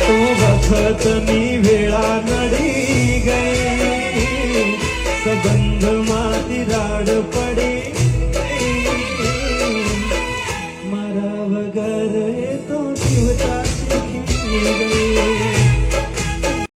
તું વખતની વેળા નડી ગઈ, સંબંધમાં તિરાડ પડી, મારા વગર એ તો જીવતા શીખી ગઈ.